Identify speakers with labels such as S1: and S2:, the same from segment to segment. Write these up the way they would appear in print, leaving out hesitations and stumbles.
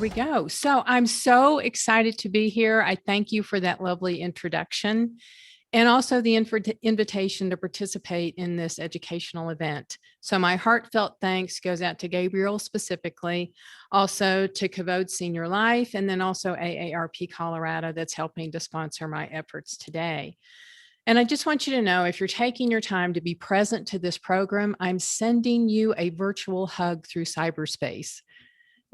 S1: we go. So I'm so excited to be here. I thank you for that lovely introduction and also the invitation to participate in this educational event. So my heartfelt thanks goes out to Gabriel specifically, also to Kavod Senior Life, and then also AARP Colorado that's helping to sponsor my efforts today. And I just want you to know, if you're taking your time to be present to this program, I'm sending you a virtual hug through cyberspace.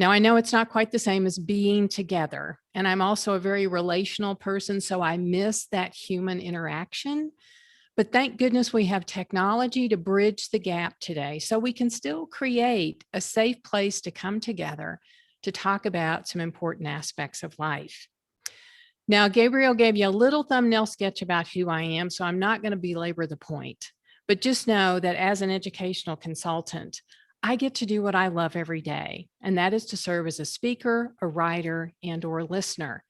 S1: Now, I know it's not quite the same as being together, and I'm also a very relational person, so I miss that human interaction. But thank goodness we have technology to bridge the gap today, so we can still create a safe place to come together to talk about some important aspects of life. Now, Gabriel gave you a little thumbnail sketch about who I am, so I'm not going to belabor the point. But just know that as an educational consultant, I get to do what I love every day, and that is to serve as a speaker, a writer, and/or listener.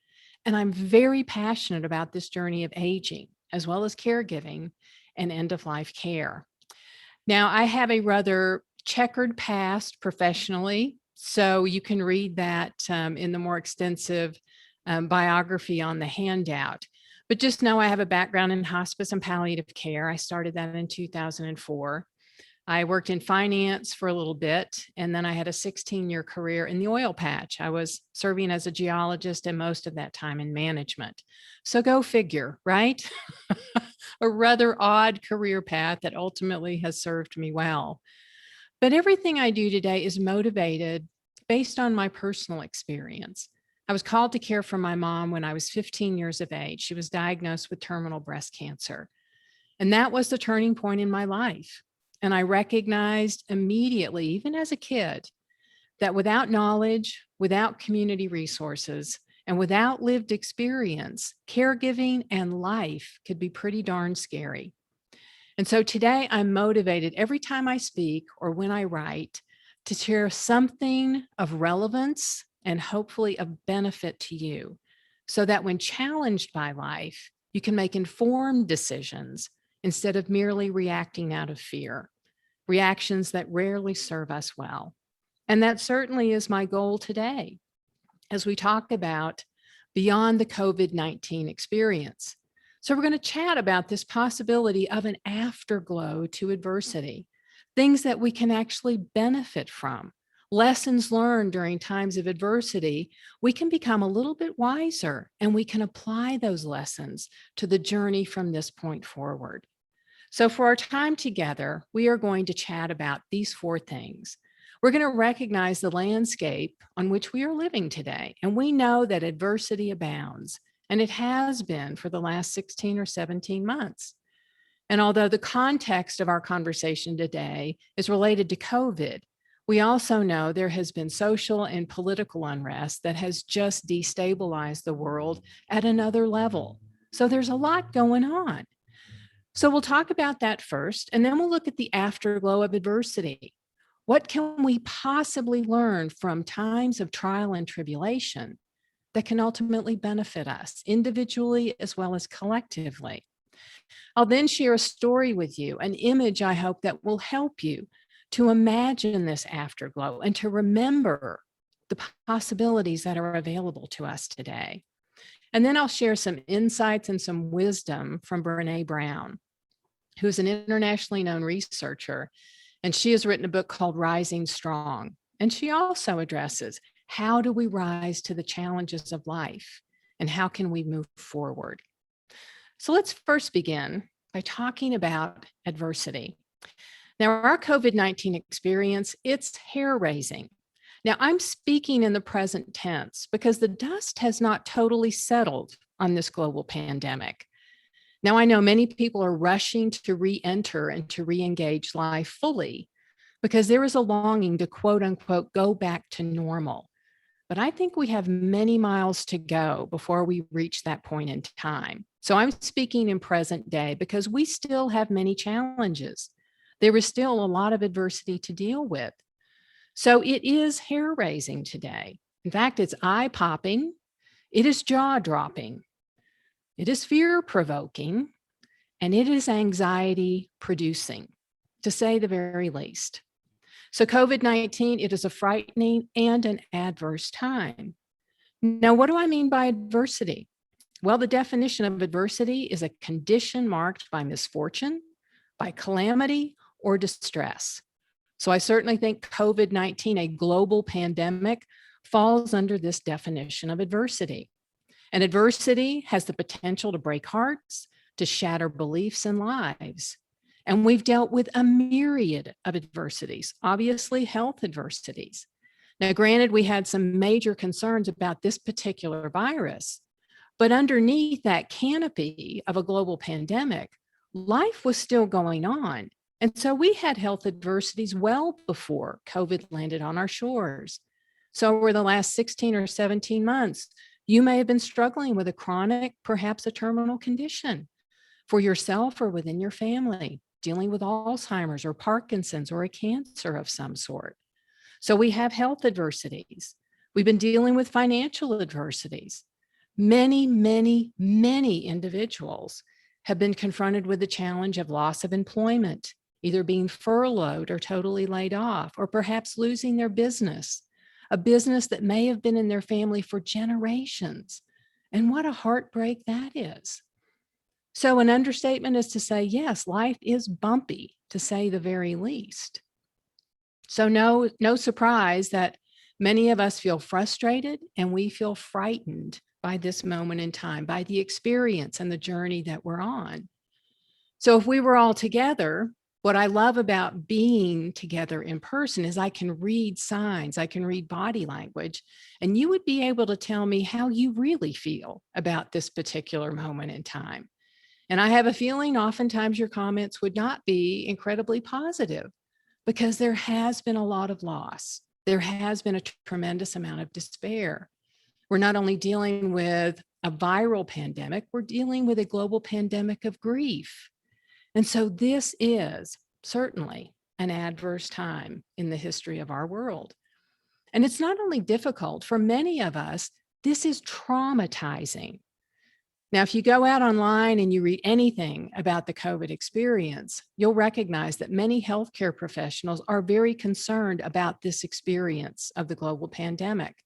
S1: And I'm very passionate about this journey of aging, as well as caregiving and end-of-life care. Now, I have a rather checkered past professionally, so you can read that in the more extensive biography on the handout. But just know I have a background in hospice and palliative care. I started that in 2004. I worked in finance for a little bit, and then I had a 16-year career in the oil patch. I was serving as a geologist and most of that time in management. So go figure, right? A rather odd career path that ultimately has served me well. But everything I do today is motivated based on my personal experience. I was called to care for my mom when I was 15 years of age. She was diagnosed with terminal breast cancer. And that was the turning point in my life. And I recognized immediately, even as a kid, that without knowledge, without community resources, and without lived experience, caregiving and life could be pretty darn scary. And so today I'm motivated every time I speak or when I write to share something of relevance and hopefully of benefit to you, so that when challenged by life, you can make informed decisions instead of merely reacting out of fear, reactions that rarely serve us well. And that certainly is my goal today as we talk about beyond the COVID-19 experience. So we're going to chat about this possibility of an afterglow to adversity, things that we can actually benefit from, lessons learned during times of adversity. We can become a little bit wiser, and we can apply those lessons to the journey from this point forward. So for our time together, we are going to chat about these four things. We're going to recognize the landscape on which we are living today. And we know that adversity abounds, and it has been for the last 16 or 17 months. And although the context of our conversation today is related to COVID, we also know there has been social and political unrest that has just destabilized the world at another level. So there's a lot going on. So we'll talk about that first, and then we'll look at the afterglow of adversity. What can we possibly learn from times of trial and tribulation that can ultimately benefit us individually as well as collectively? I'll then share a story with you, an image I hope that will help you to imagine this afterglow and to remember the possibilities that are available to us today. And then I'll share some insights and some wisdom from Brene Brown, who's an internationally known researcher. And she has written a book called Rising Strong. And she also addresses, how do we rise to the challenges of life? And how can we move forward? So let's first begin by talking about adversity. Now, our COVID-19 experience, it's hair-raising. Now, I'm speaking in the present tense because the dust has not totally settled on this global pandemic. Now, I know many people are rushing to re-enter and to re-engage life fully because there is a longing to, quote unquote, go back to normal. But I think we have many miles to go before we reach that point in time. So I'm speaking in present day because we still have many challenges. There is still a lot of adversity to deal with. So it is hair-raising today. In fact, it's eye-popping, it is jaw-dropping, it is fear-provoking, and it is anxiety-producing, to say the very least. So COVID-19, it is a frightening and an adverse time. Now, what do I mean by adversity? Well, the definition of adversity is a condition marked by misfortune, by calamity, or distress. So I certainly think COVID-19, a global pandemic, falls under this definition of adversity. And adversity has the potential to break hearts, to shatter beliefs and lives. And we've dealt with a myriad of adversities, obviously health adversities. Now, granted, we had some major concerns about this particular virus, but underneath that canopy of a global pandemic, life was still going on. And so we had health adversities well before COVID landed on our shores. So over the last 16 or 17 months, you may have been struggling with a chronic, perhaps a terminal condition for yourself or within your family, dealing with Alzheimer's or Parkinson's or a cancer of some sort. So we have health adversities. We've been dealing with financial adversities. Many, many, many individuals have been confronted with the challenge of loss of employment, either being furloughed or totally laid off, or perhaps losing their business, a business that may have been in their family for generations. And what a heartbreak that is. So an understatement is to say, yes, life is bumpy, to say the very least. So no surprise that many of us feel frustrated and we feel frightened by this moment in time, by the experience and the journey that we're on. So if we were all together, what I love about being together in person is I can read signs, I can read body language, and you would be able to tell me how you really feel about this particular moment in time. And I have a feeling oftentimes your comments would not be incredibly positive because there has been a lot of loss. There has been a tremendous amount of despair. We're not only dealing with a viral pandemic, we're dealing with a global pandemic of grief. And so this is certainly an adverse time in the history of our world. And it's not only difficult, for many of us, this is traumatizing. Now, if you go out online and you read anything about the COVID experience, you'll recognize that many healthcare professionals are very concerned about this experience of the global pandemic.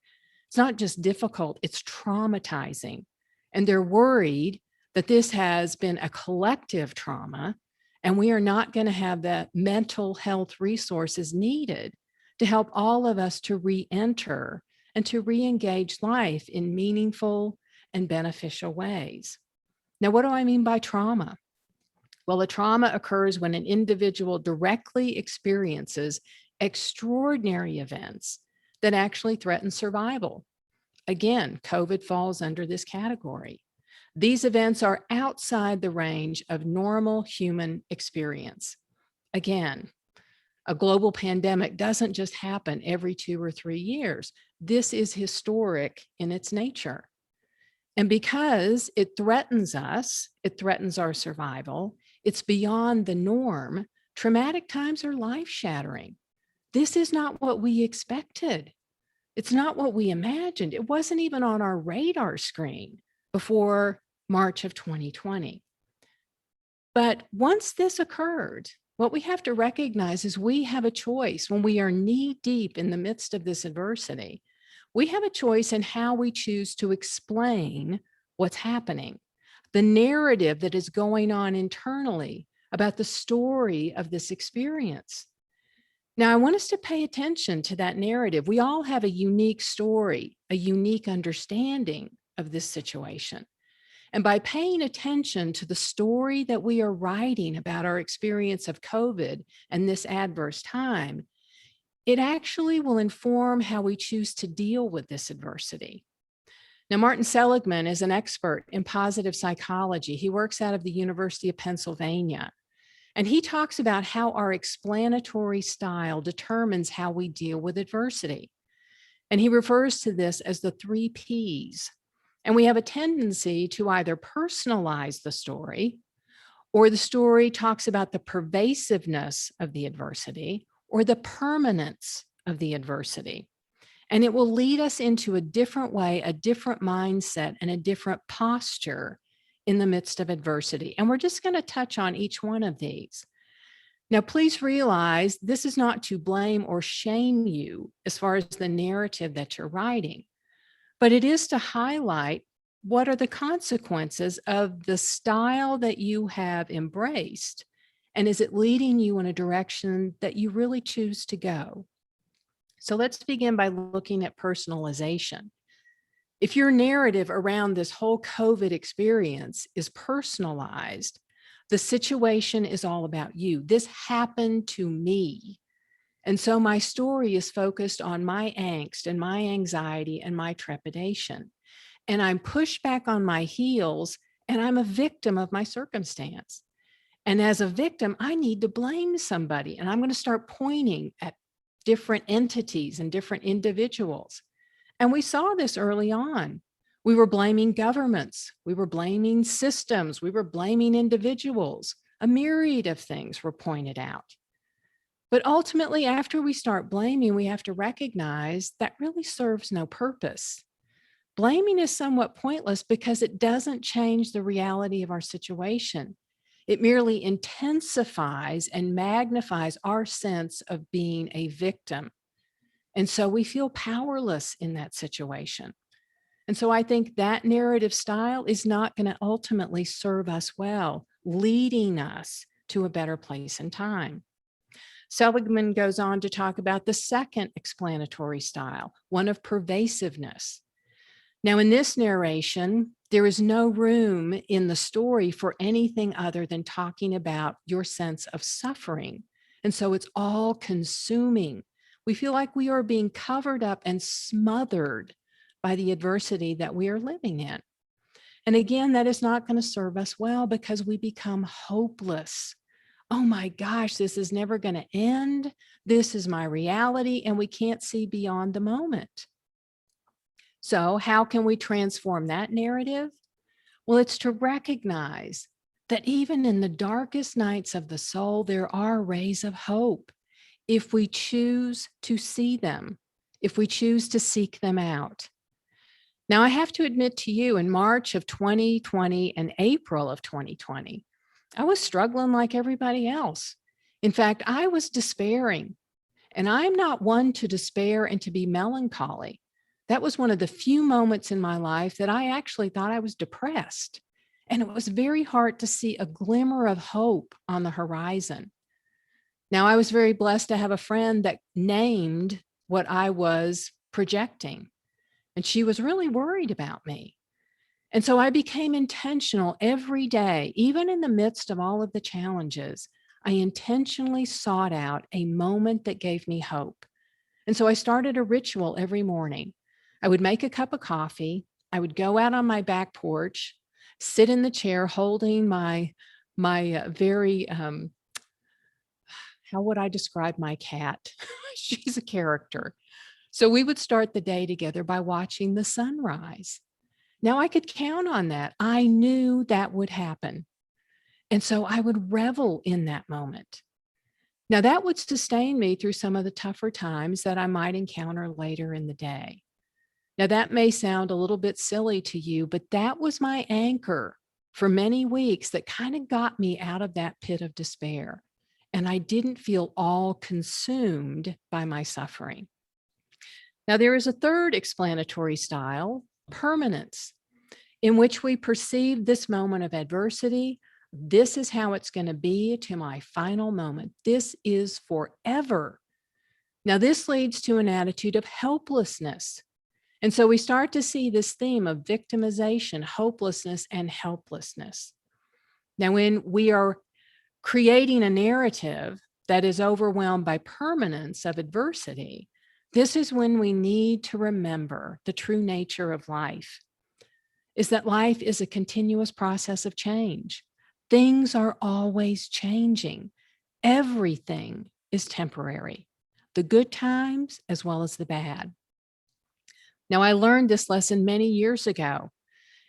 S1: It's not just difficult, it's traumatizing. And they're worried that this has been a collective trauma, and we are not going to have the mental health resources needed to help all of us to re-enter and to re-engage life in meaningful and beneficial ways. Now, what do I mean by trauma? Well, a trauma occurs when an individual directly experiences extraordinary events that actually threaten survival. Again, COVID falls under this category. These events are outside the range of normal human experience. Again, a global pandemic doesn't just happen every 2 or 3 years. This is historic in its nature. And because it threatens us, it threatens our survival, it's beyond the norm, traumatic times are life-shattering. This is not what we expected. It's not what we imagined. It wasn't even on our radar screen before March of 2020. But once this occurred, what we have to recognize is we have a choice when we are knee deep in the midst of this adversity. We have a choice in how we choose to explain what's happening, the narrative that is going on internally about the story of this experience. Now, I want us to pay attention to that narrative. We all have a unique story, a unique understanding of this situation. And by paying attention to the story that we are writing about our experience of COVID and this adverse time, it actually will inform how we choose to deal with this adversity. Now, Martin Seligman is an expert in positive psychology. He works out of the University of Pennsylvania. And he talks about how our explanatory style determines how we deal with adversity. And he refers to this as the 3 Ps. And we have a tendency to either personalize the story, or the story talks about the pervasiveness of the adversity, or the permanence of the adversity. And it will lead us into a different way, a different mindset, and a different posture in the midst of adversity. And we're just going to touch on each one of these. Now, please realize this is not to blame or shame you as far as the narrative that you're writing, but it is to highlight what are the consequences of the style that you have embraced, and is it leading you in a direction that you really choose to go? So let's begin by looking at personalization. If your narrative around this whole COVID experience is personalized, the situation is all about you. This happened to me. And so my story is focused on my angst and my anxiety and my trepidation. And I'm pushed back on my heels, and I'm a victim of my circumstance. And as a victim, I need to blame somebody. And I'm going to start pointing at different entities and different individuals. And we saw this early on. We were blaming governments. We were blaming systems. We were blaming individuals. A myriad of things were pointed out. But ultimately, after we start blaming, we have to recognize that really serves no purpose. Blaming is somewhat pointless because it doesn't change the reality of our situation. It merely intensifies and magnifies our sense of being a victim. And so we feel powerless in that situation. And so I think that narrative style is not going to ultimately serve us well, leading us to a better place and time. Seligman goes on to talk about the second explanatory style, one of pervasiveness. Now, in this narration, there is no room in the story for anything other than talking about your sense of suffering. And so it's all consuming. We feel like we are being covered up and smothered by the adversity that we are living in. And again, that is not going to serve us well because we become hopeless. Oh my gosh, this is never going to end. This is my reality, and we can't see beyond the moment. So how can we transform that narrative? Well, it's to recognize that even in the darkest nights of the soul, there are rays of hope if we choose to see them, if we choose to seek them out. Now, I have to admit to you, in March of 2020 and April of 2020, I was struggling like everybody else. In fact, I was despairing, and I'm not one to despair and to be melancholy. That was one of the few moments in my life that I actually thought I was depressed. And it was very hard to see a glimmer of hope on the horizon. Now, I was very blessed to have a friend that named what I was projecting, and she was really worried about me. And so I became intentional every day, even in the midst of all of the challenges. I intentionally sought out a moment that gave me hope. And so I started a ritual every morning. I would make a cup of coffee. I would go out on my back porch, sit in the chair holding my very, how would I describe my cat? She's a character. So we would start the day together by watching the sunrise. Now I could count on that. I knew that would happen. And so I would revel in that moment. Now that would sustain me through some of the tougher times that I might encounter later in the day. Now that may sound a little bit silly to you, but that was my anchor for many weeks that kind of got me out of that pit of despair. And I didn't feel all consumed by my suffering. Now there is a third explanatory style, permanence, in which we perceive this moment of adversity. This is how it's going to be to my final moment. This is forever. Now, this leads to an attitude of helplessness. And so we start to see this theme of victimization, hopelessness, and helplessness. Now, when we are creating a narrative that is overwhelmed by permanence of adversity, this is when we need to remember the true nature of life, is that life is a continuous process of change. Things are always changing. Everything is temporary, the good times as well as the bad. Now, I learned this lesson many years ago,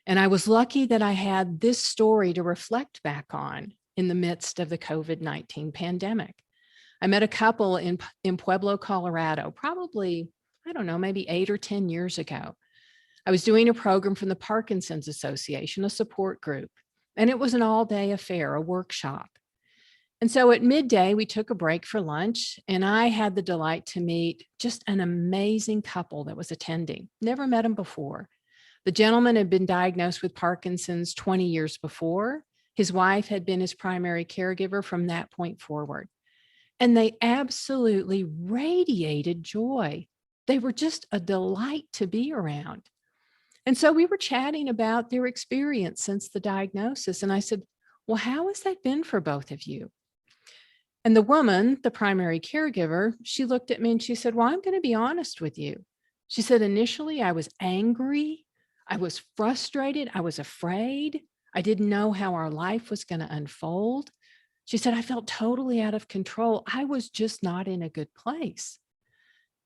S1: and I was lucky that I had this story to reflect back on in the midst of the COVID-19 pandemic. I met a couple in Pueblo, Colorado, probably, I don't know, maybe 8 or 10 years ago. I was doing a program from the Parkinson's Association, a support group, and it was an all-day affair, a workshop. And so at midday, we took a break for lunch, and I had the delight to meet just an amazing couple that was attending. Never met him before. The gentleman had been diagnosed with Parkinson's 20 years before. His wife had been his primary caregiver from that point forward. And they absolutely radiated joy. They were just a delight to be around. And so we were chatting about their experience since the diagnosis. And I said, well, how has that been for both of you? And the woman, the primary caregiver, she looked at me and she said, well, I'm going to be honest with you. She said, initially, I was angry. I was frustrated. I was afraid. I didn't know how our life was going to unfold. She said, I felt totally out of control. I was just not in a good place.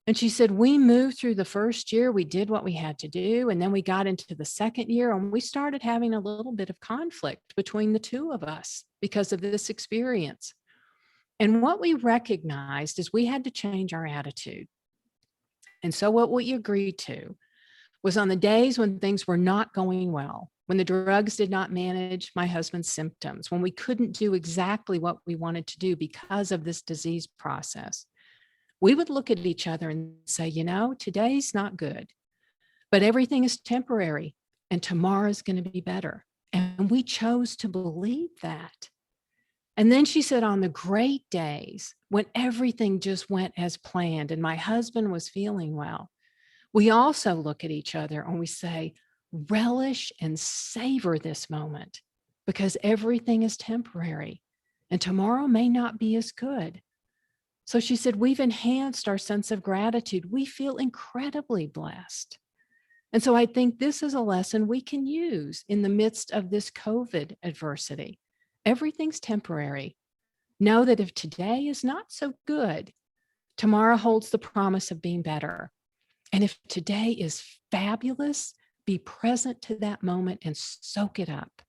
S1: And she said, we moved through the first year. We did what we had to do. And then we got into the second year and we started having a little bit of conflict between the two of us because of this experience. And what we recognized is we had to change our attitude. And so what we agreed to was on the days when things were not going well, when the drugs did not manage my husband's symptoms, when we couldn't do exactly what we wanted to do because of this disease process, we would look at each other and say, you know, today's not good, but everything is temporary and tomorrow's going to be better. And we chose to believe that. And then she said, on the great days when everything just went as planned and my husband was feeling well, we also look at each other and we say, relish and savor this moment because everything is temporary and tomorrow may not be as good. So she said, we've enhanced our sense of gratitude. We feel incredibly blessed. And so I think this is a lesson we can use in the midst of this COVID adversity. Everything's temporary. Know that if today is not so good, tomorrow holds the promise of being better. And if today is fabulous, be present to that moment and soak it up.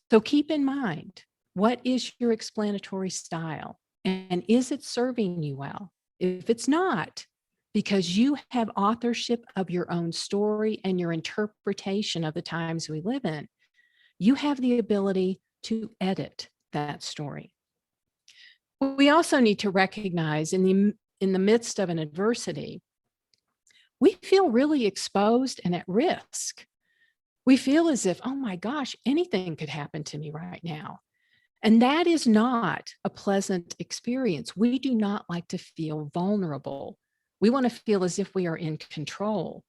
S1: So keep in mind, what is your explanatory style? And is it serving you well? If it's not, because you have authorship of your own story and your interpretation of the times we live in, you have the ability to edit that story. We also need to recognize in the midst of an adversity, we feel really exposed and at risk. We feel as if, oh my gosh, anything could happen to me right now. And that is not a pleasant experience. We do not like to feel vulnerable. We want to feel as if we are in control.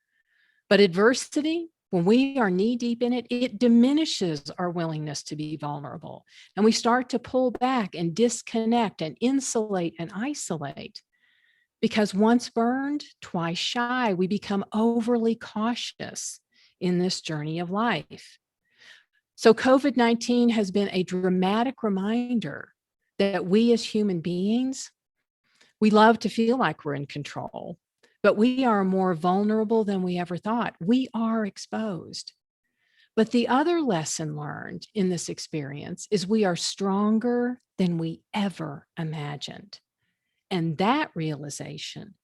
S1: But adversity, when we are knee deep in it, it diminishes our willingness to be vulnerable. And we start to pull back and disconnect and insulate and isolate. Because once burned, twice shy, we become overly cautious in this journey of life. So COVID-19 has been a dramatic reminder that we as human beings, we love to feel like we're in control, but we are more vulnerable than we ever thought. We are exposed. But the other lesson learned in this experience is we are stronger than we ever imagined. And that realization,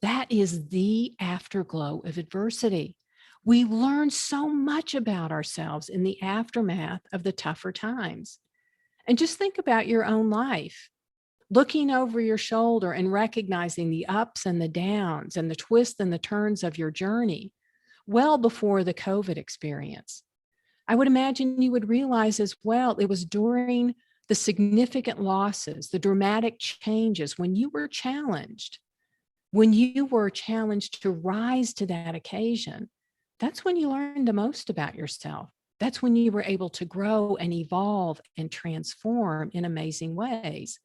S1: that is the afterglow of adversity. We learn so much about ourselves in the aftermath of the tougher times. And just think about your own life, looking over your shoulder and recognizing the ups and the downs and the twists and the turns of your journey well before the COVID experience. I would imagine you would realize as well, it was during the significant losses, the dramatic changes, when you were challenged to rise to that occasion. That's when you learned the most about yourself. That's when you were able to grow and evolve and transform in amazing ways.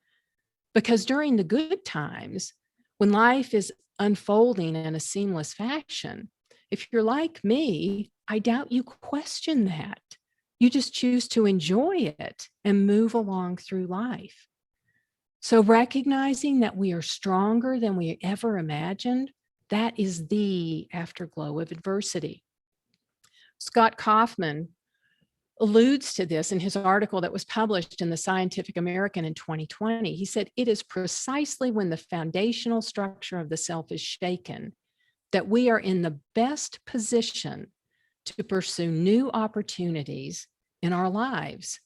S1: Because during the good times, when life is unfolding in a seamless fashion, if you're like me, I doubt you question that. You just choose to enjoy it and move along through life. So recognizing that we are stronger than we ever imagined, that is the afterglow of adversity. Scott Kaufman alludes to this in his article that was published in the Scientific American in 2020. He said, it is precisely when the foundational structure of the self is shaken that we are in the best position to pursue new opportunities in our lives.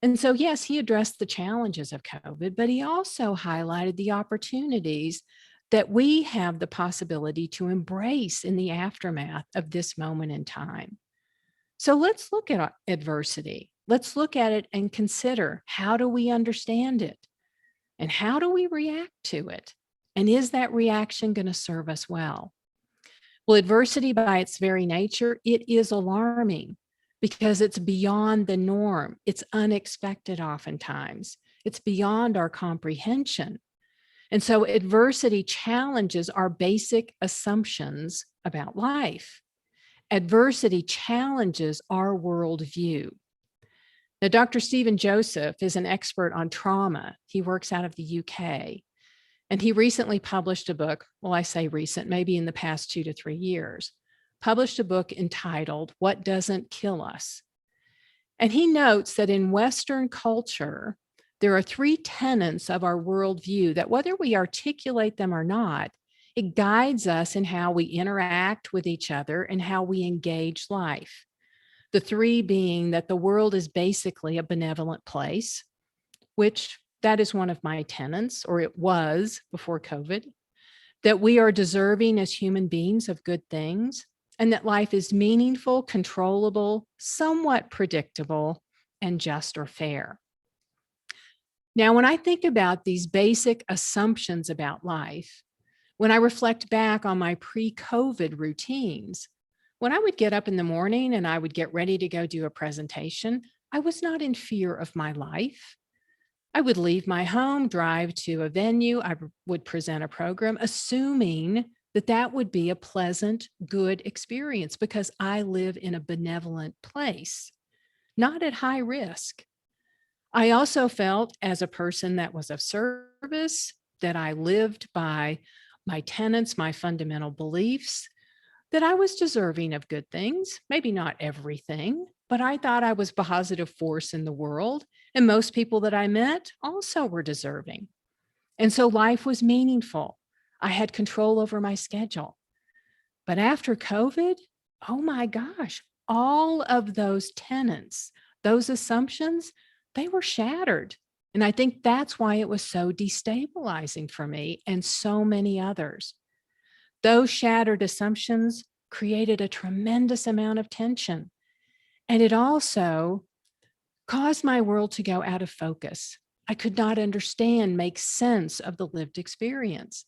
S1: And so, yes, he addressed the challenges of COVID, but he also highlighted the opportunities that we have the possibility to embrace in the aftermath of this moment in time. So let's look at adversity. Let's look at it and consider, how do we understand it? And how do we react to it? And is that reaction going to serve us well? Well, adversity by its very nature, it is alarming because it's beyond the norm. It's unexpected oftentimes. It's beyond our comprehension. And so adversity challenges our basic assumptions about life. Adversity challenges our worldview. Now, Dr. Stephen Joseph is an expert on trauma. He works out of the UK. And he recently published a book, well, I say recent, maybe in the past 2 to 3 years, published a book entitled What Doesn't Kill Us? And he notes that in Western culture, there are 3 tenets of our worldview that, whether we articulate them or not, it guides us in how we interact with each other and how we engage life. The 3 being that the world is basically a benevolent place, which that is one of my tenets, or it was before COVID, that we are deserving as human beings of good things, and that life is meaningful, controllable, somewhat predictable, and just or fair. Now, when I think about these basic assumptions about life, when I reflect back on my pre-COVID routines, when I would get up in the morning and I would get ready to go do a presentation, I was not in fear of my life. I would leave my home, drive to a venue, I would present a program, assuming that that would be a pleasant, good experience because I live in a benevolent place, not at high risk. I also felt, as a person that was of service, that I lived by my tenets, my fundamental beliefs, that I was deserving of good things, maybe not everything, but I thought I was a positive force in the world. And most people that I met also were deserving. And so life was meaningful. I had control over my schedule. But after COVID, oh my gosh, all of those tenets, those assumptions, they were shattered. And I think that's why it was so destabilizing for me and so many others. Those shattered assumptions created a tremendous amount of tension. And it also caused my world to go out of focus. I could not understand, make sense of the lived experience.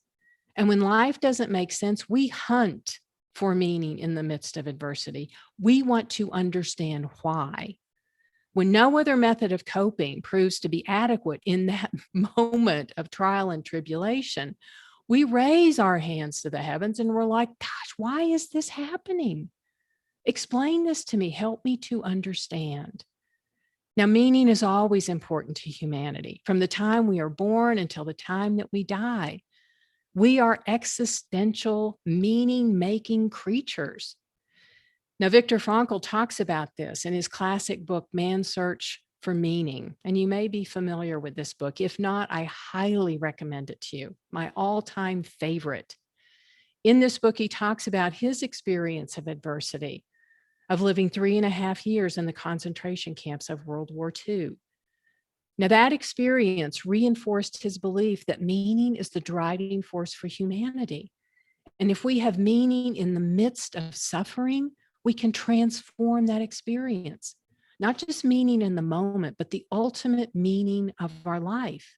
S1: And when life doesn't make sense, we hunt for meaning in the midst of adversity. We want to understand why. When no other method of coping proves to be adequate in that moment of trial and tribulation, we raise our hands to the heavens and we're like, gosh, why is this happening? Explain this to me. Help me to understand. Now, meaning is always important to humanity. From the time we are born until the time that we die, we are existential, meaning-making creatures. Now, Viktor Frankl talks about this in his classic book, Man's Search for Meaning. And you may be familiar with this book. If not, I highly recommend it to you. My all-time favorite. In this book, he talks about his experience of adversity, of living 3.5 years in the concentration camps of World War II. Now, that experience reinforced his belief that meaning is the driving force for humanity. And if we have meaning in the midst of suffering, we can transform that experience, not just meaning in the moment, but the ultimate meaning of our life.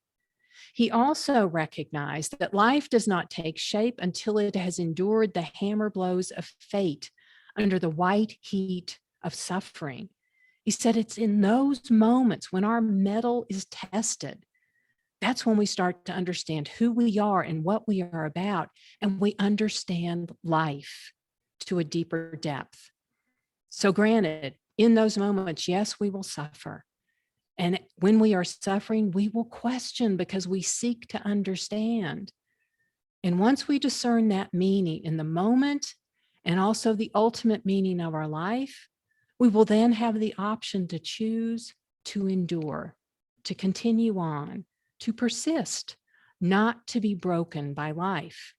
S1: He also recognized that life does not take shape until it has endured the hammer blows of fate under the white heat of suffering. He said it's in those moments when our mettle is tested, that's when we start to understand who we are and what we are about, and we understand life to a deeper depth. So granted, in those moments, yes, we will suffer. And when we are suffering, we will question because we seek to understand. And once we discern that meaning in the moment and also the ultimate meaning of our life, we will then have the option to choose to endure, to continue on, to persist, not to be broken by life.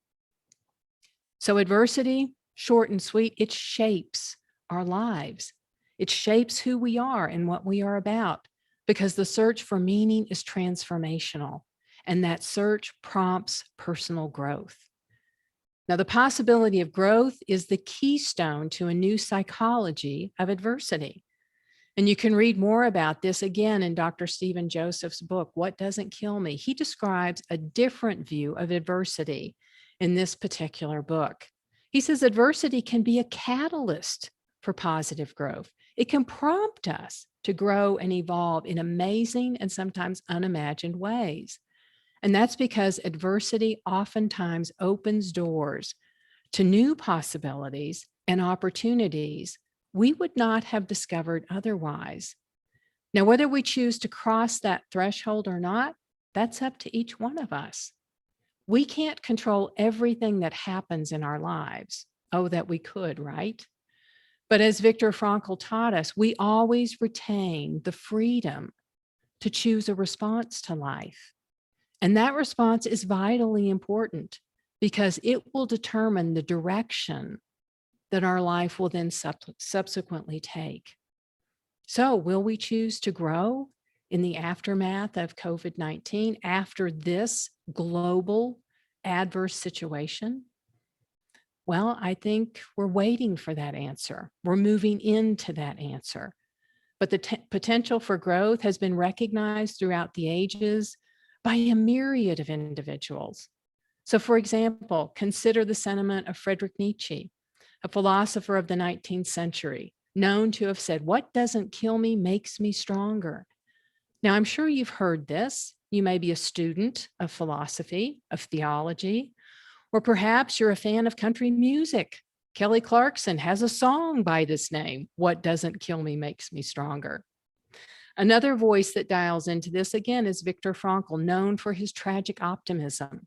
S1: So adversity, short and sweet, it shapes our lives. It shapes who we are and what we are about. because the search for meaning is transformational, and that search prompts personal growth. Now, the possibility of growth is the keystone to a new psychology of adversity. And you can read more about this again in Dr. Stephen Joseph's book, What Doesn't Kill Me. He describes a different view of adversity in this particular book. He says adversity can be a catalyst for positive growth. It can prompt us to grow and evolve in amazing and sometimes unimagined ways. And that's because adversity oftentimes opens doors to new possibilities and opportunities we would not have discovered otherwise. Now, whether we choose to cross that threshold or not, that's up to each one of us. We can't control everything that happens in our lives. Oh, that we could, right? But as Viktor Frankl taught us, we always retain the freedom to choose a response to life. And that response is vitally important because it will determine the direction that our life will then subsequently take. So, will we choose to grow in the aftermath of COVID-19 after this global adverse situation? Well, I think we're waiting for that answer. We're moving into that answer. But the potential for growth has been recognized throughout the ages by a myriad of individuals. So, for example, consider the sentiment of Friedrich Nietzsche, a philosopher of the 19th century, known to have said, "What doesn't kill me makes me stronger." Now, I'm sure you've heard this. You may be a student of philosophy, of theology, or perhaps you're a fan of country music. Kelly Clarkson has a song by this name, "What Doesn't Kill Me Makes Me Stronger." Another voice that dials into this again is Viktor Frankl, known for his tragic optimism.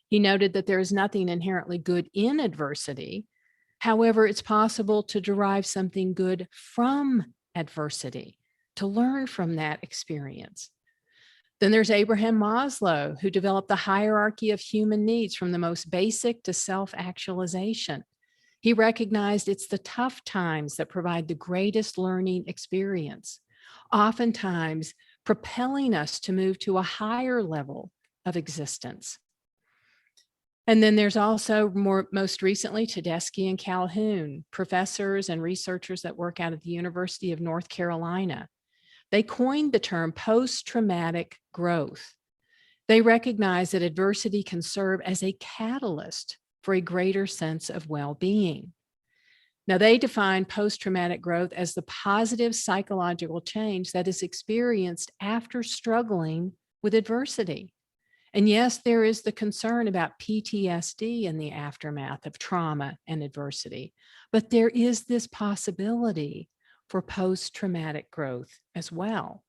S1: He noted that there is nothing inherently good in adversity. However, it's possible to derive something good from adversity, to learn from that experience. Then there's Abraham Maslow, who developed the hierarchy of human needs from the most basic to self-actualization. He recognized it's the tough times that provide the greatest learning experience, oftentimes propelling us to move to a higher level of existence. And then there's also most recently Tedeschi and Calhoun, professors and researchers that work out at the University of North Carolina. They coined the term post-traumatic growth. They recognize that adversity can serve as a catalyst for a greater sense of well-being. Now, they define post-traumatic growth as the positive psychological change that is experienced after struggling with adversity. And yes, there is the concern about PTSD in the aftermath of trauma and adversity, but there is this possibility for post-traumatic growth as well.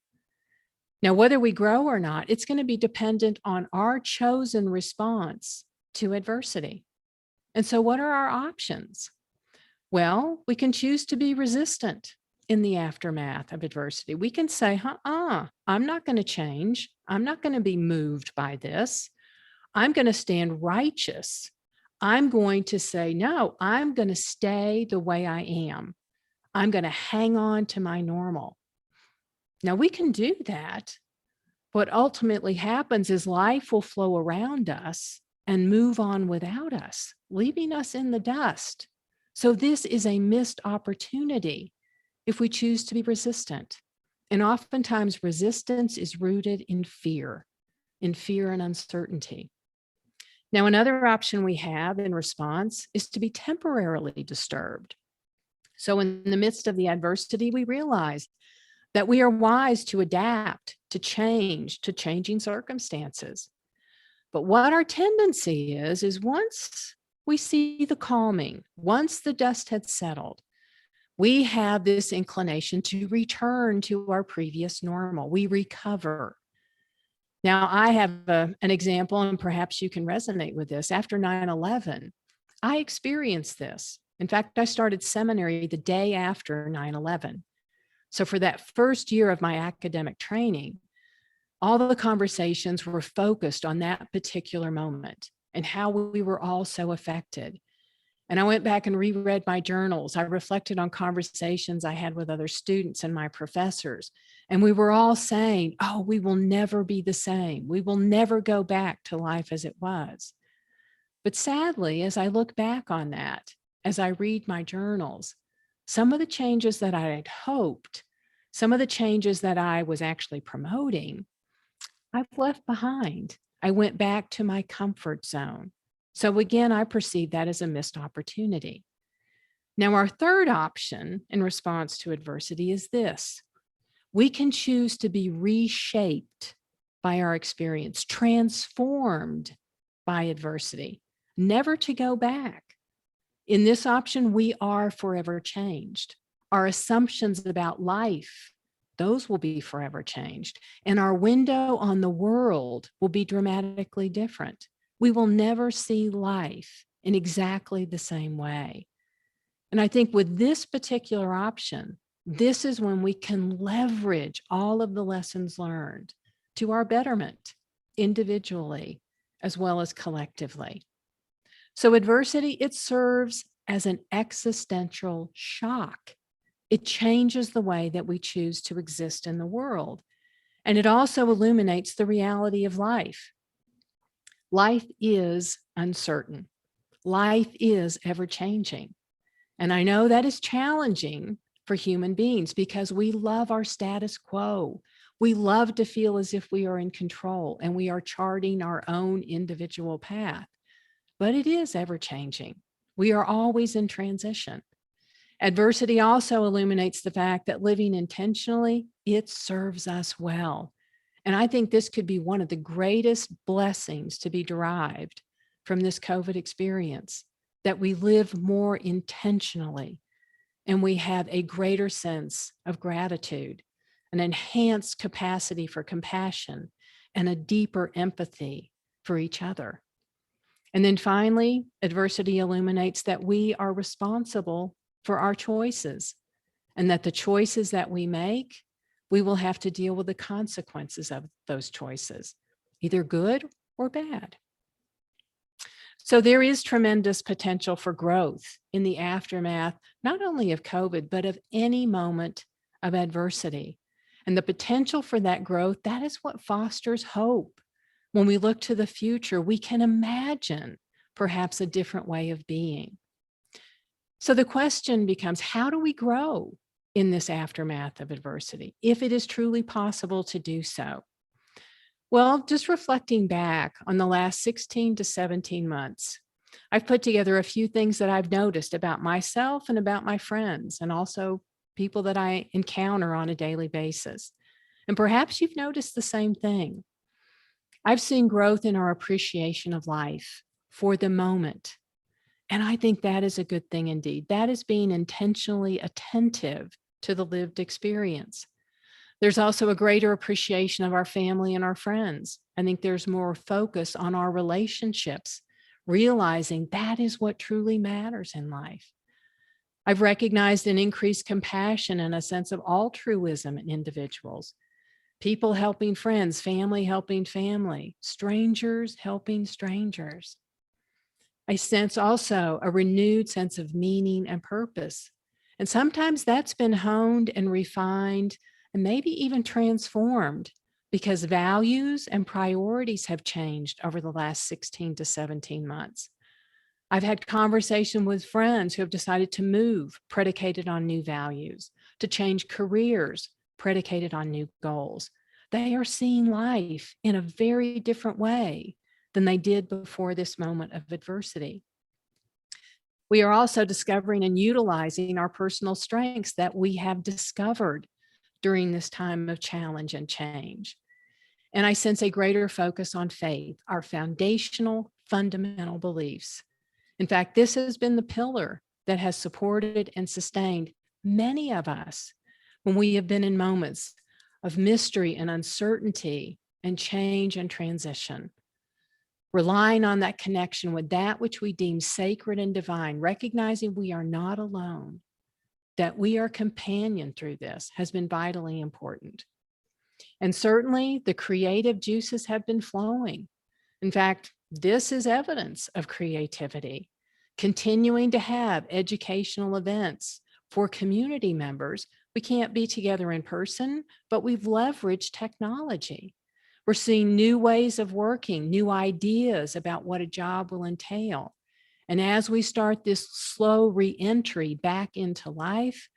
S1: Now, whether we grow or not, it's going to be dependent on our chosen response to adversity. And so what are our options? Well, we can choose to be resistant in the aftermath of adversity. We can say, I'm not going to change. I'm not going to be moved by this. I'm going to stand righteous. I'm going to say, no, I'm going to stay the way I am. I'm going to hang on to my normal. Now, we can do that. What ultimately happens is life will flow around us and move on without us, leaving us in the dust. So this is a missed opportunity if we choose to be resistant. And oftentimes resistance is rooted in fear and uncertainty. Now, another option we have in response is to be temporarily disturbed. So in the midst of the adversity, we realize that we are wise to adapt, to change, to changing circumstances. But what our tendency is once we see the calming, once the dust had settled, we have this inclination to return to our previous normal. We recover. Now, I have an example, and perhaps you can resonate with this. After 9/11, I experienced this. In fact, I started seminary the day after 9/11. So for that first year of my academic training, all the conversations were focused on that particular moment and how we were all so affected. And I went back and reread my journals. I reflected on conversations I had with other students and my professors. And we were all saying, oh, we will never be the same. We will never go back to life as it was. But sadly, as I look back on that, as I read my journals, some of the changes that I had hoped, some of the changes that I was actually promoting, I've left behind. I went back to my comfort zone. So again, I perceive that as a missed opportunity. Now, our third option in response to adversity is this. We can choose to be reshaped by our experience, transformed by adversity, never to go back. In this option, we are forever changed. Our assumptions about life, those will be forever changed. And our window on the world will be dramatically different. We will never see life in exactly the same way. And I think with this particular option, this is when we can leverage all of the lessons learned to our betterment, individually as well as collectively. So adversity, it serves as an existential shock. It changes the way that we choose to exist in the world. And it also illuminates the reality of life. Life is uncertain. Life is ever changing. And I know that is challenging for human beings because we love our status quo. We love to feel as if we are in control and we are charting our own individual path. But it is ever changing. We are always in transition. Adversity also illuminates the fact that living intentionally, it serves us well. And I think this could be one of the greatest blessings to be derived from this COVID experience, that we live more intentionally and we have a greater sense of gratitude, an enhanced capacity for compassion, and a deeper empathy for each other. And then finally, adversity illuminates that we are responsible for our choices and that the choices that we make, we will have to deal with the consequences of those choices, either good or bad. So there is tremendous potential for growth in the aftermath, not only of COVID, but of any moment of adversity. And the potential for that growth, that is what fosters hope. When we look to the future, we can imagine perhaps a different way of being. So the question becomes, how do we grow in this aftermath of adversity, if it is truly possible to do so? Well, just reflecting back on the last 16 to 17 months, I've put together a few things that I've noticed about myself and about my friends, and also people that I encounter on a daily basis. And perhaps you've noticed the same thing. I've seen growth in our appreciation of life for the moment. And I think that is a good thing indeed. That is being intentionally attentive to the lived experience. There's also a greater appreciation of our family and our friends. I think there's more focus on our relationships, realizing that is what truly matters in life. I've recognized an increased compassion and a sense of altruism in individuals. People helping friends, family helping family, strangers helping strangers. I sense also a renewed sense of meaning and purpose. And sometimes that's been honed and refined and maybe even transformed because values and priorities have changed over the last 16 to 17 months. I've had conversation with friends who have decided to move predicated on new values, to change careers predicated on new goals. They are seeing life in a very different way than they did before this moment of adversity. We are also discovering and utilizing our personal strengths that we have discovered during this time of challenge and change. And I sense a greater focus on faith, our foundational, fundamental beliefs. In fact, this has been the pillar that has supported and sustained many of us when we have been in moments of mystery and uncertainty and change and transition. Relying on that connection with that which we deem sacred and divine, recognizing we are not alone, that we are companion through this, has been vitally important. And certainly the creative juices have been flowing. In fact, this is evidence of creativity. continuing to have educational events for community members. We can't be together in person, but we've leveraged technology. We're seeing new ways of working, new ideas about what a job will entail. And as we start this slow re-entry back into life,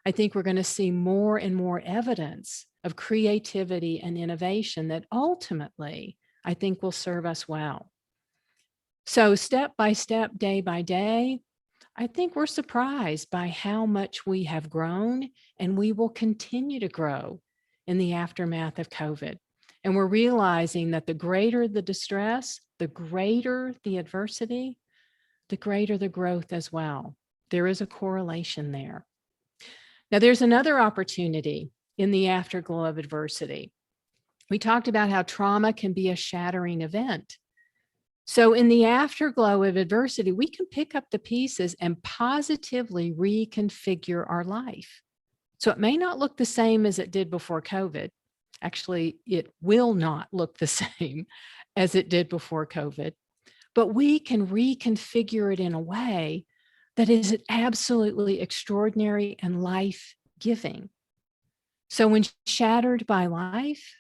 S1: I think we're going to see more and more evidence of creativity and innovation that ultimately, I think, will serve us well. So step by step, day by day, I think we're surprised by how much we have grown, and we will continue to grow in the aftermath of COVID. And we're realizing that the greater the distress, the greater the adversity, the greater the growth as well. There is a correlation there. Now, there's another opportunity in the afterglow of adversity. We talked about how trauma can be a shattering event. So in the afterglow of adversity, we can pick up the pieces and positively reconfigure our life. So it may not look the same as it did before COVID. Actually, it will not look the same as it did before COVID, but we can reconfigure it in a way that is absolutely extraordinary and life-giving. So when shattered by life,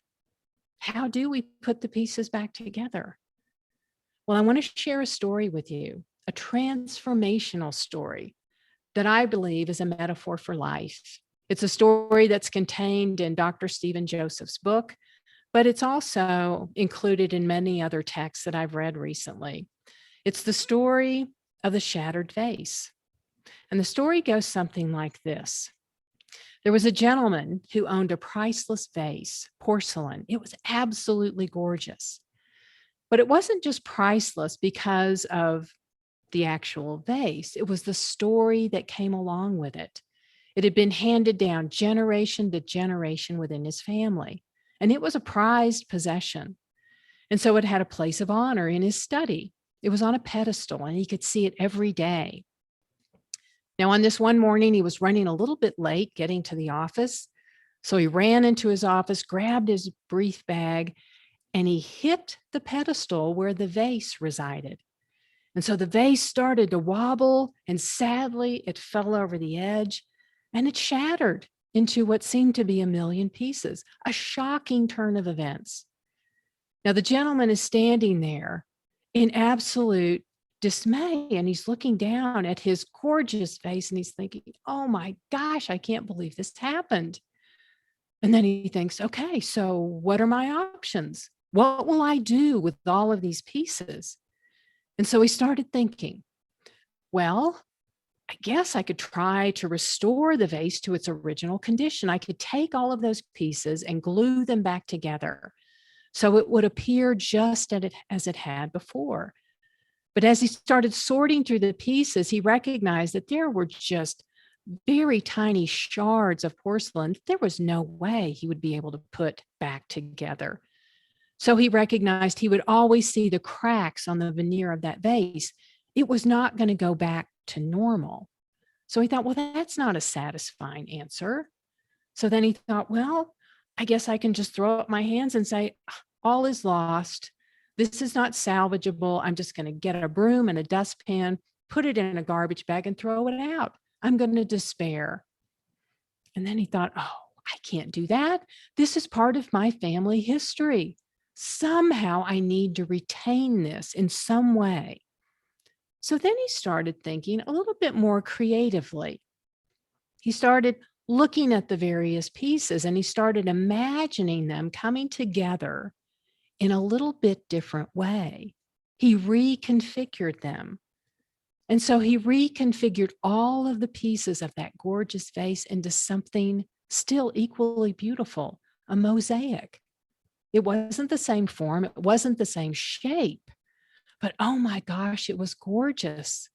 S1: how do we put the pieces back together? Well, I want to share a story with you, a transformational story that I believe is a metaphor for life. It's a story that's contained in Dr. Stephen Joseph's book, but it's also included in many other texts that I've read recently. It's the story of the shattered vase. And the story goes something like this. There was a gentleman who owned a priceless vase, porcelain. It was absolutely gorgeous. But it wasn't just priceless because of the actual vase. It was the story that came along with it. It had been handed down generation to generation within his family, and it was a prized possession. And so it had a place of honor in his study. It was on a pedestal, and he could see it every day. Now, on this one morning, he was running a little bit late getting to the office. So he ran into his office, grabbed his brief bag, and he hit the pedestal where the vase resided. And so the vase started to wobble, and sadly, it fell over the edge, and it shattered into what seemed to be a million pieces, a shocking turn of events. Now, the gentleman is standing there in absolute dismay, and he's looking down at his gorgeous vase, and he's thinking, oh my gosh, I can't believe this happened. And then he thinks, okay, so what are my options? What will I do with all of these pieces? And so he started thinking, well, I guess I could try to restore the vase to its original condition. I could take all of those pieces and glue them back together so it would appear just as it had before. But as he started sorting through the pieces, he recognized that there were just very tiny shards of porcelain. There was no way he would be able to put back together. So he recognized he would always see the cracks on the veneer of that vase. It was not going to go back to normal. So he thought, well, that's not a satisfying answer. So then he thought, well, I guess I can just throw up my hands and say, all is lost. This is not salvageable. I'm just going to get a broom and a dustpan, put it in a garbage bag and throw it out. I'm going to despair. And then he thought, oh, I can't do that. This is part of my family history. Somehow I need to retain this in some way. So then he started thinking a little bit more creatively. He started looking at the various pieces and he started imagining them coming together in a little bit different way. He reconfigured them. And so he reconfigured all of the pieces of that gorgeous vase into something still equally beautiful, a mosaic. It wasn't the same form, it wasn't the same shape, but oh my gosh, it was gorgeous.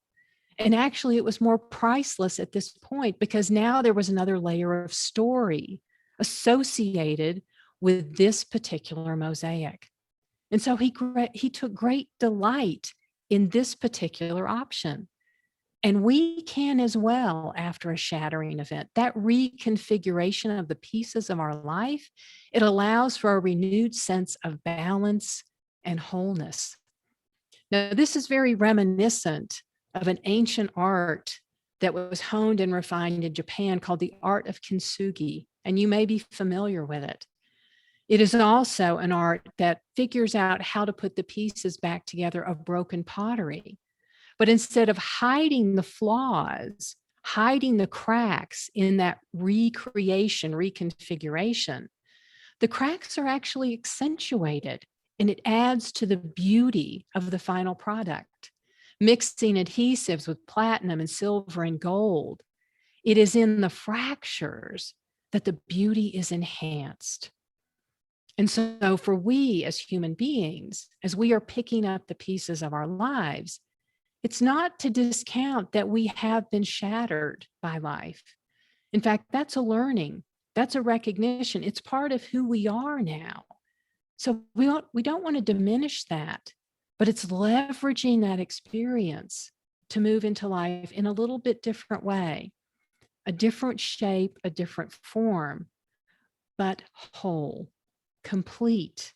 S1: And actually, it was more priceless at this point because now there was another layer of story associated with this particular mosaic. And so he took great delight in this particular option. And we can as well after a shattering event. That reconfiguration of the pieces of our life, it allows for a renewed sense of balance and wholeness. Now, this is very reminiscent of an ancient art that was honed and refined in Japan called the art of Kintsugi, and you may be familiar with it. It is also an art that figures out how to put the pieces back together of broken pottery. But instead of hiding the flaws, hiding the cracks in that recreation, reconfiguration, the cracks are actually accentuated, and it adds to the beauty of the final product. Mixing adhesives with platinum and silver and gold, it is in the fractures that the beauty is enhanced. And so for we as human beings, as we are picking up the pieces of our lives, it's not to discount that we have been shattered by life. In fact, that's a learning, that's a recognition. It's part of who we are now. So we don't want to diminish that, but it's leveraging that experience to move into life in a little bit different way, a different shape, a different form, but whole, complete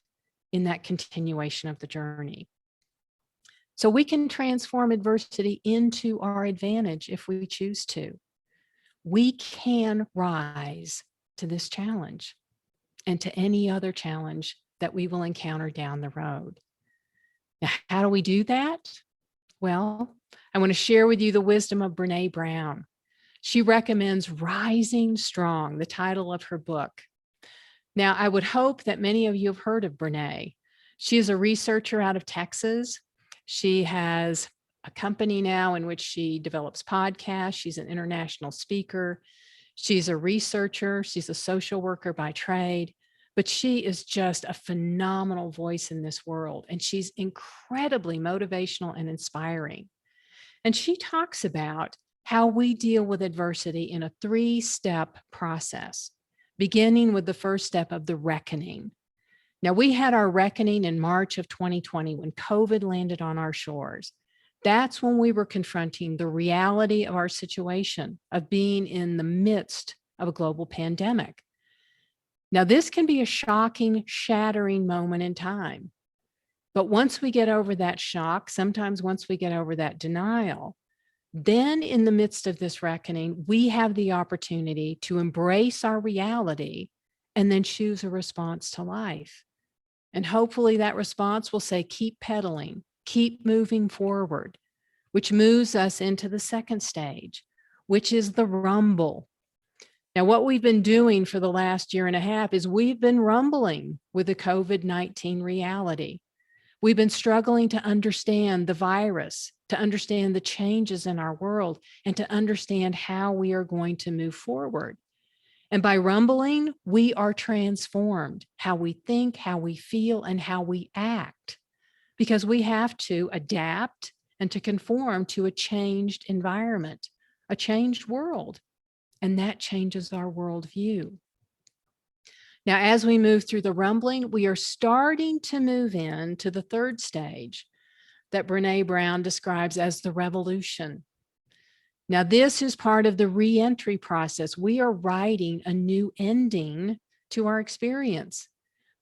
S1: in that continuation of the journey. So we can transform adversity into our advantage if we choose to. We can rise to this challenge and to any other challenge that we will encounter down the road. Now, how do we do that? Well, I want to share with you the wisdom of Brené Brown. She recommends Rising Strong, the title of her book. Now, I would hope that many of you have heard of Brené. She is a researcher out of Texas. She has a company now in which she develops podcasts. She's an international speaker. She's a researcher. She's a social worker by trade, but she is just a phenomenal voice in this world. And she's incredibly motivational and inspiring. And she talks about how we deal with adversity in a 3-step process, beginning with the first step of the reckoning. Now, we had our reckoning in March of 2020 when COVID landed on our shores. That's when we were confronting the reality of our situation, of being in the midst of a global pandemic. Now, this can be a shocking, shattering moment in time. But once we get over that shock, sometimes once we get over that denial, then in the midst of this reckoning, we have the opportunity to embrace our reality and then choose a response to life. And hopefully that response will say, keep pedaling, keep moving forward, which moves us into the second stage, which is the rumble. Now, what we've been doing for the last year and a half is we've been rumbling with the COVID-19 reality. We've been struggling to understand the virus, to understand the changes in our world, and to understand how we are going to move forward. And by rumbling, we are transformed, how we think, how we feel, and how we act, because we have to adapt and to conform to a changed environment, a changed world, and that changes our worldview. Now, as we move through the rumbling, we are starting to move into the third stage that Brené Brown describes as the revolution. Now, this is part of the re-entry process. We are writing a new ending to our experience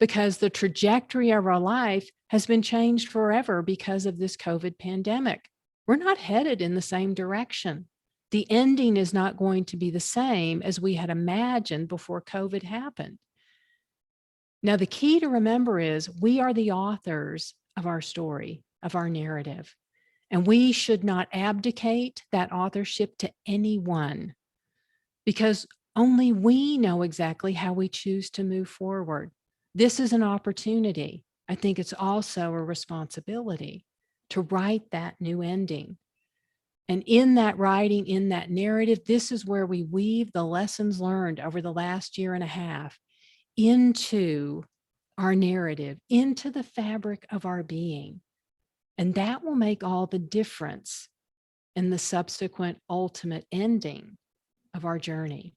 S1: because the trajectory of our life has been changed forever because of this COVID pandemic. We're not headed in the same direction. The ending is not going to be the same as we had imagined before COVID happened. Now, the key to remember is we are the authors of our story, of our narrative. And we should not abdicate that authorship to anyone because only we know exactly how we choose to move forward. This is an opportunity. I think it's also a responsibility to write that new ending. And in that writing, in that narrative, this is where we weave the lessons learned over the last year and a half into our narrative, into the fabric of our being. And that will make all the difference in the subsequent ultimate ending of our journey.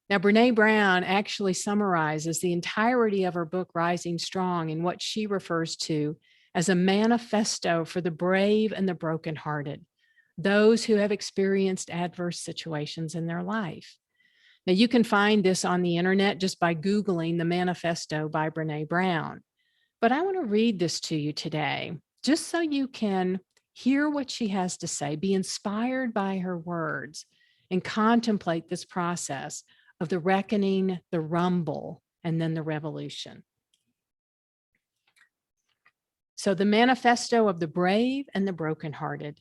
S1: Now, Brené Brown actually summarizes the entirety of her book, Rising Strong, in what she refers to as a manifesto for the brave and the brokenhearted, those who have experienced adverse situations in their life. Now, you can find this on the internet just by Googling the manifesto by Brené Brown. But I want to read this to you today, just so you can Hear what she has to say, be inspired by her words, and contemplate this process of the reckoning, the rumble, and then the revolution. So, the manifesto of the brave and the brokenhearted.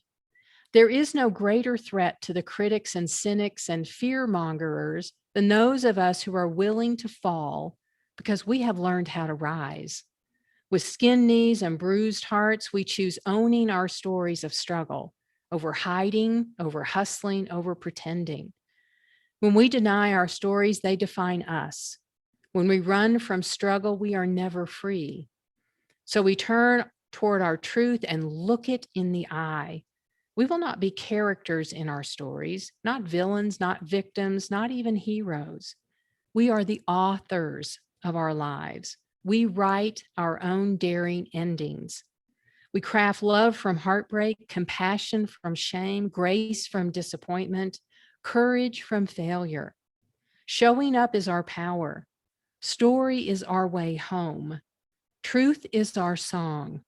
S1: There is no greater threat to the critics and cynics and fear-mongers than those of us who are willing to fall because we have learned how to rise. With skinned knees and bruised hearts, we choose owning our stories of struggle over hiding, over hustling, over pretending. When we deny our stories, they define us. When we run from struggle, we are never free. So we turn toward our truth and look it in the eye. We will not be characters in our stories, not villains, not victims, not even heroes. We are the authors of our lives. We write our own daring endings. We craft love from heartbreak, compassion from shame, grace from disappointment, courage from failure. Showing up is our power. Story is our way home. Truth is our song.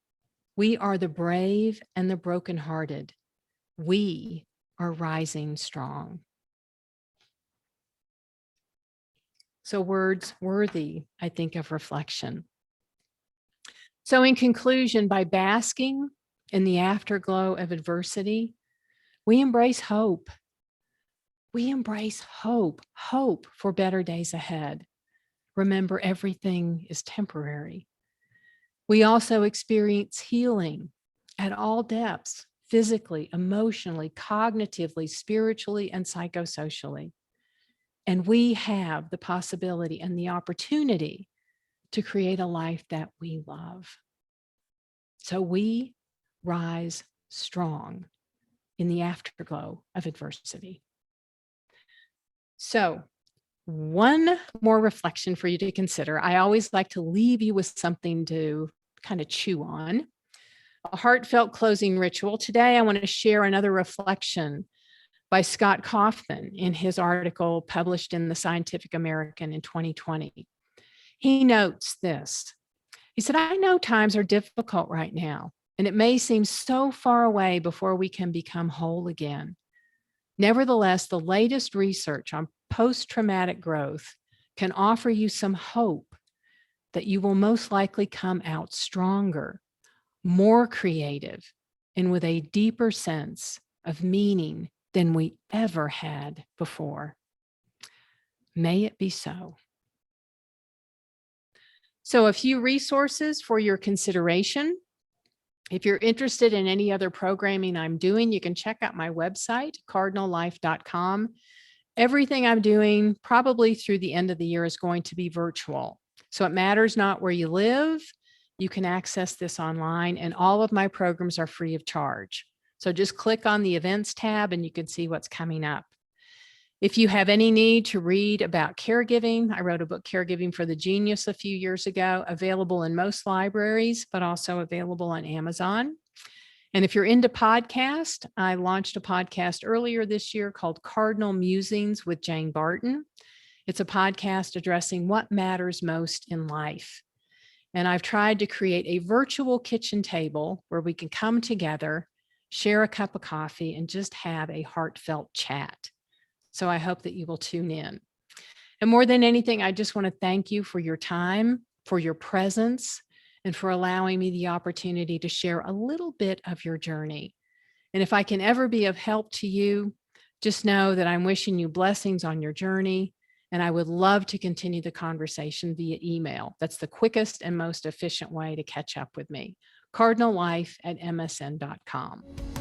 S1: We are the brave and the brokenhearted. We are rising strong. So words worthy, I think, of reflection. So in conclusion, by basking in the afterglow of adversity, we embrace hope. We embrace hope for better days ahead. Remember, everything is temporary. We also experience healing at all depths, physically, emotionally, cognitively, spiritually, and psychosocially. And we have the possibility and the opportunity to create a life that we love. So we rise strong in the afterglow of adversity. So one more reflection for you to consider. I always like to leave you with something to kind of chew on. A heartfelt closing ritual. Today, I want to share another reflection by Scott Kaufman in his article published in the Scientific American in 2020. He notes this. He said, I know times are difficult right now, and it may seem so far away before we can become whole again. Nevertheless, the latest research on post-traumatic growth can offer you some hope that you will most likely come out stronger, more creative, and with a deeper sense of meaning than we ever had before. May it be so. So a few resources for your consideration. If you're interested in any other programming I'm doing, you can check out my website, cardinallife.com. Everything I'm doing probably through the end of the year is going to be virtual. So it matters not where you live. You can access this online, and all of my programs are free of charge. So just click on the events tab and you can see what's coming up. If you have any need to read about caregiving, I wrote a book, Caregiving for the Genius, a few years ago, available in most libraries, but also available on Amazon. And if you're into podcast, I launched a podcast earlier this year called Cardinal Musings with Jane Barton. It's a podcast addressing what matters most in life. And I've tried to create a virtual kitchen table where we can come together, share a cup of coffee, and just have a heartfelt chat. So I hope that you will tune in. And more than anything, I just want to thank you for your time, for your presence, and for allowing me the opportunity to share a little bit of your journey. And if I can ever be of help to you, just know that I'm wishing you blessings on your journey. And I would love to continue the conversation via email. That's the quickest and most efficient way to catch up with me. cardinallife@msn.com.